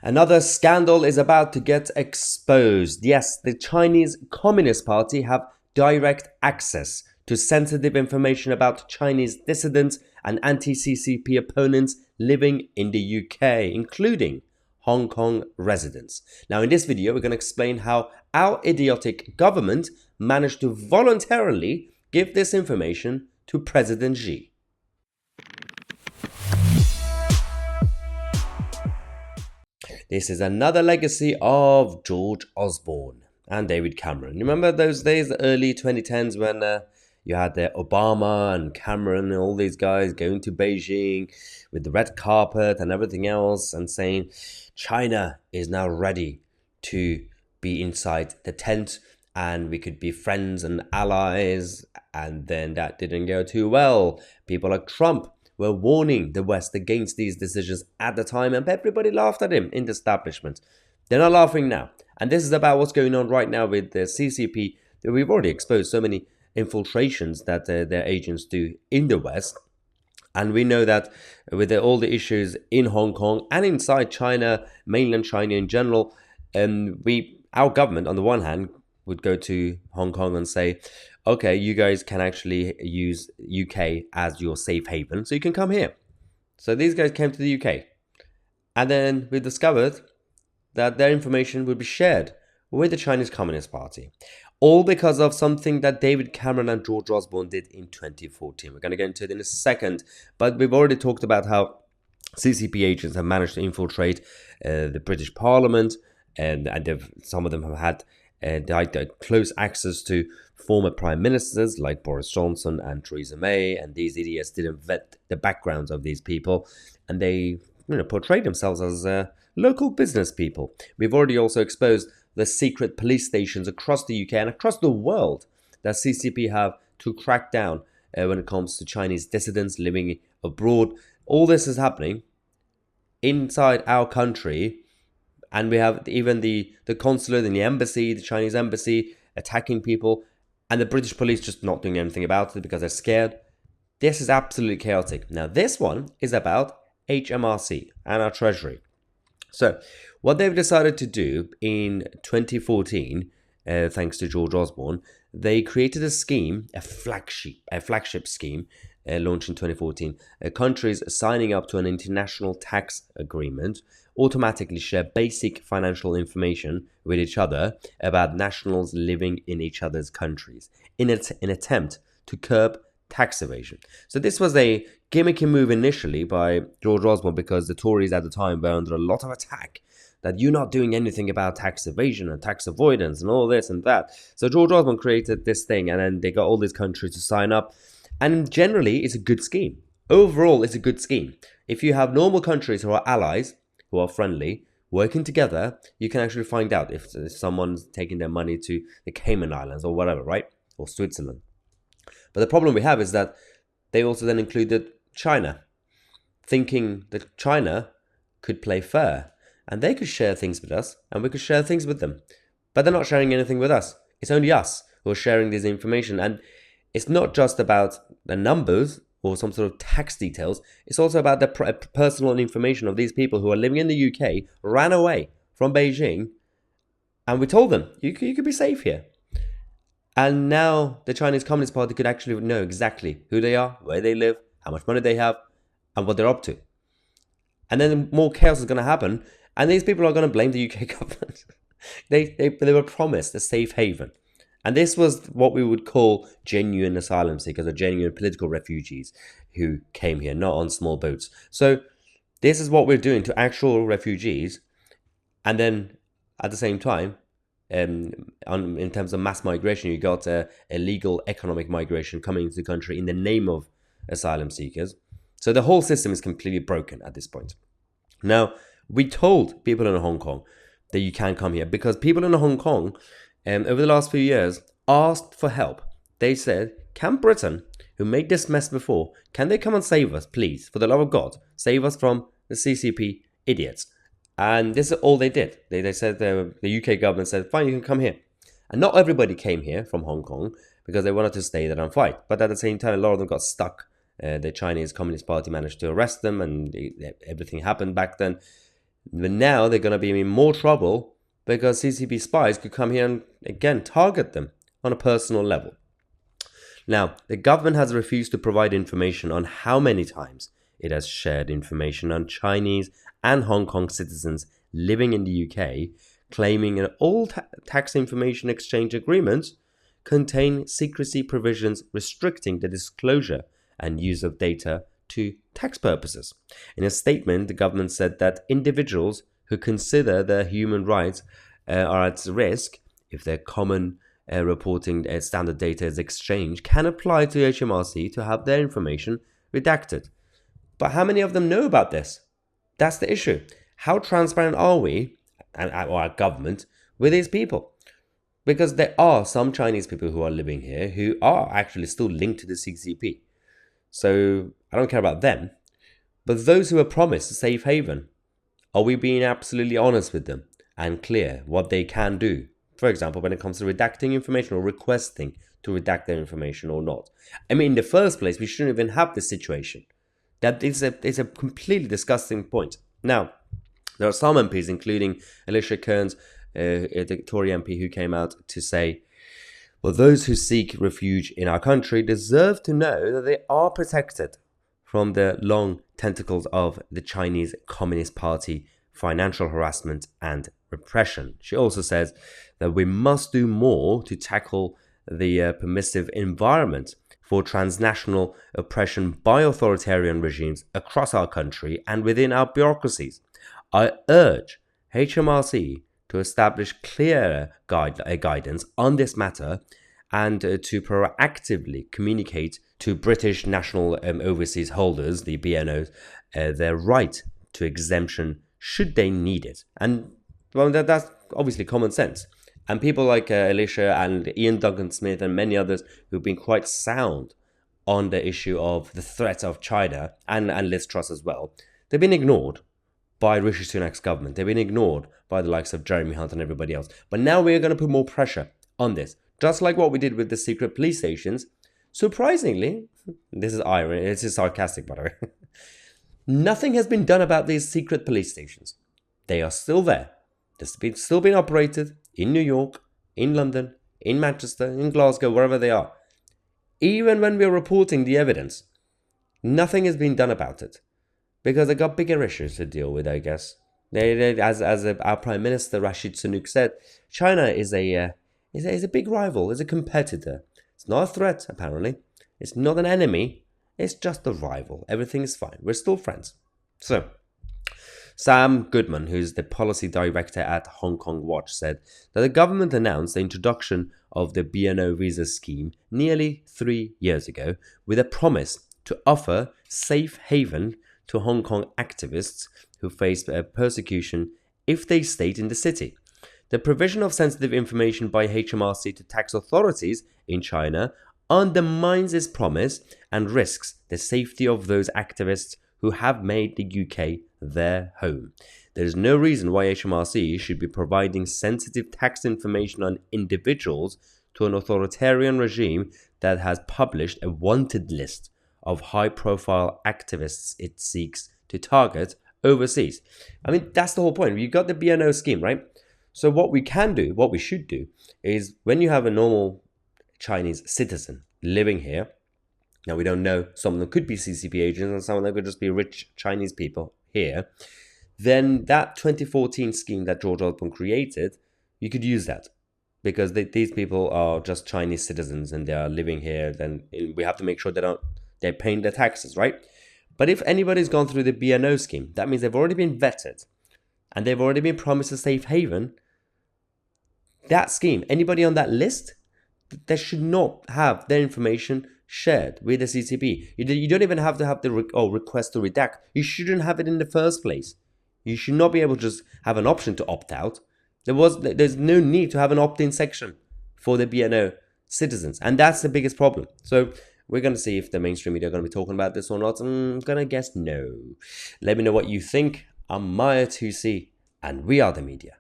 Another scandal is about to get exposed. Yes, the Chinese Communist Party have direct access to sensitive information about Chinese dissidents and anti-CCP opponents living in the UK, including Hong Kong residents. Now, in this video, we're going to explain how our idiotic government managed to voluntarily give this information to President Xi. This is another legacy of George Osborne and David Cameron. Remember those days, the early 2010s, when you had Obama and Cameron and all these guys going to Beijing with the red carpet and everything else and saying China is now ready to be inside the tent and we could be friends and allies. And then that didn't go too well. People like Trump were warning the West against these decisions at the time, and everybody laughed at him in the establishment. They're not laughing now. And this is about what's going on right now with the CCP. We've already exposed so many infiltrations that their agents do in the West. And we know that with all the issues in Hong Kong and inside China, mainland China in general, our government, on the one hand, would go to Hong Kong and say, okay, you guys can actually use UK as your safe haven, so you can come here. So these guys came to the UK. And then we discovered that their information would be shared with the Chinese Communist Party. All because of something that David Cameron and George Osborne did in 2014. We're going to get into it in a second, but we've already talked about how CCP agents have managed to infiltrate the British Parliament, and some of them have had close access to former prime ministers like Boris Johnson and Theresa May, and these idiots didn't vet the backgrounds of these people, and they portrayed themselves as local business people. We've already also exposed the secret police stations across the UK and across the world that CCP have to crack down when it comes to Chinese dissidents living abroad. All this is happening inside our country. And we have even the consulate and the embassy, the Chinese embassy, attacking people, and the British police just not doing anything about it because they're scared. This is absolutely chaotic. Now, this one is about HMRC and our Treasury. So, what they've decided to do in 2014, thanks to George Osborne, they created a scheme, a flagship scheme, launched in 2014. Countries signing up to an international tax agreement automatically share basic financial information with each other about nationals living in each other's countries in an attempt to curb tax evasion. So this was a gimmicky move initially by George Osborne because the Tories at the time were under a lot of attack that you're not doing anything about tax evasion and tax avoidance and all this and that. So George Osborne created this thing, and then they got all these countries to sign up. And generally, it's a good scheme. Overall, it's a good scheme. If you have normal countries who are allies, who are friendly, working together, you can actually find out if someone's taking their money to the Cayman Islands or whatever, right? Or Switzerland. But the problem we have is that they also then included China, thinking that China could play fair and they could share things with us and we could share things with them. But they're not sharing anything with us. It's only us who are sharing this information. And it's not just about the numbers or some sort of tax details. It's also about the personal information of these people who are living in the UK, ran away from Beijing, and we told them, you could be safe here. And now the Chinese Communist Party could actually know exactly who they are, where they live, how much money they have, and what they're up to. And then more chaos is going to happen, and these people are going to blame the UK government. They were promised a safe haven. And this was what we would call genuine asylum seekers or genuine political refugees who came here, not on small boats. So this is what we're doing to actual refugees. And then at the same time, in terms of mass migration, you got illegal economic migration coming into the country in the name of asylum seekers. So the whole system is completely broken at this point. Now, we told people in Hong Kong that you can come here because people in Hong Kong over the last few years asked for help. They said, can Britain, who made this mess before, can they come and save us, please? For the love of God, save us from the CCP idiots. And this is all they did. They said, the UK government said, fine, you can come here. And not everybody came here from Hong Kong because they wanted to stay there and fight. But at the same time, a lot of them got stuck. The Chinese Communist Party managed to arrest them and everything happened back then. But now they're going to be in more trouble because CCP spies could come here and again target them on a personal level. Now, the government has refused to provide information on how many times it has shared information on Chinese and Hong Kong citizens living in the UK, claiming that all tax information exchange agreements contain secrecy provisions restricting the disclosure and use of data to tax purposes. In a statement, the government said that individuals who consider their human rights are at risk if their common reporting standard data is exchanged can apply to HMRC to have their information redacted. But how many of them know about this? That's the issue. How transparent are we, and our government, with these people? Because there are some Chinese people who are living here who are actually still linked to the CCP. So I don't care about them. But those who are promised a safe haven, are we being absolutely honest with them and clear what they can do? For example, when it comes to redacting information or requesting to redact their information or not. I mean, in the first place, we shouldn't even have this situation. That is a completely disgusting point. Now, there are some MPs, including Alicia Kearns, the Tory MP, who came out to say, well, those who seek refuge in our country deserve to know that they are protected from the long tentacles of the Chinese Communist Party, financial harassment and repression. She also says that we must do more to tackle the permissive environment for transnational oppression by authoritarian regimes across our country and within our bureaucracies. I urge HMRC to establish clearer guidance on this matter and to proactively communicate to British national overseas holders, the BNOs, their right to exemption should they need it. And well, that's obviously common sense. And people like Alicia and Ian Duncan Smith and many others who've been quite sound on the issue of the threat of China, and Liz Truss as well, they've been ignored by Rishi Sunak's government. They've been ignored by the likes of Jeremy Hunt and everybody else. But now we're going to put more pressure on this. Just like what we did with the secret police stations. Surprisingly, this is irony, this is sarcastic by the way, nothing has been done about these secret police stations. They are still there. They're still being operated in New York, in London, in Manchester, in Glasgow, wherever they are. Even when we're reporting the evidence, nothing has been done about it. Because they got bigger issues to deal with, I guess. As our Prime Minister Rashid Sunak said, China is a big rival, is a competitor. It's not a threat, apparently. It's not an enemy. It's just a rival. Everything is fine. We're still friends. So, Sam Goodman, who's the policy director at Hong Kong Watch, said that the government announced the introduction of the BNO visa scheme nearly 3 years ago with a promise to offer safe haven to Hong Kong activists who face persecution if they stayed in the city. The provision of sensitive information by HMRC to tax authorities in China undermines its promise and risks the safety of those activists who have made the UK their home. There is no reason why HMRC should be providing sensitive tax information on individuals to an authoritarian regime that has published a wanted list of high-profile activists it seeks to target overseas. I mean, that's the whole point. You've got the BNO scheme, right? So what we can do, what we should do, is when you have a normal Chinese citizen living here, now we don't know, some of them could be CCP agents and some of them could just be rich Chinese people here, then that 2014 scheme that George Osborne created, you could use that. Because these people are just Chinese citizens and they are living here, then we have to make sure they're paying their taxes, right? But if anybody's gone through the BNO scheme, that means they've already been vetted and they've already been promised a safe haven. That scheme, anybody on that list, they should not have their information shared with the CCP. You don't even have to have the request to redact. You shouldn't have it in the first place. You should not be able to just have an option to opt out. There's no need to have an opt-in section for the BNO citizens. And that's the biggest problem. So we're going to see if the mainstream media are going to be talking about this or not. I'm going to guess no. Let me know what you think. I'm Mahyar Tousi, and we are the media.